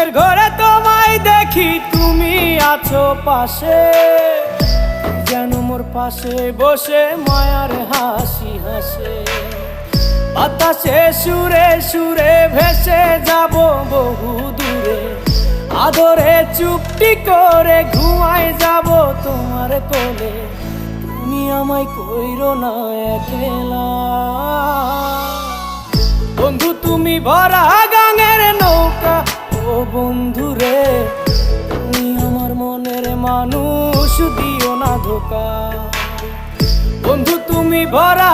ঘুমের ঘরে তোমায় দেখি, তুমি আছো পাশে, যেন মোর পাশে বসে মায়ার হাসি হাসে। বাতাসে সুরে সুরে ভেসে যাব বহু দূরে, আদরে চুপটি করে ঘুমায় যাব তোমার কোলে। তুমি আমায় কইরো না একলা বন্ধু, তুমি ভরা গাঙের নৌকা। ও বন্ধু রে, তুমি আমার মনের মানুষ, দিও না ধোকা। বন্ধু তুমি ভরা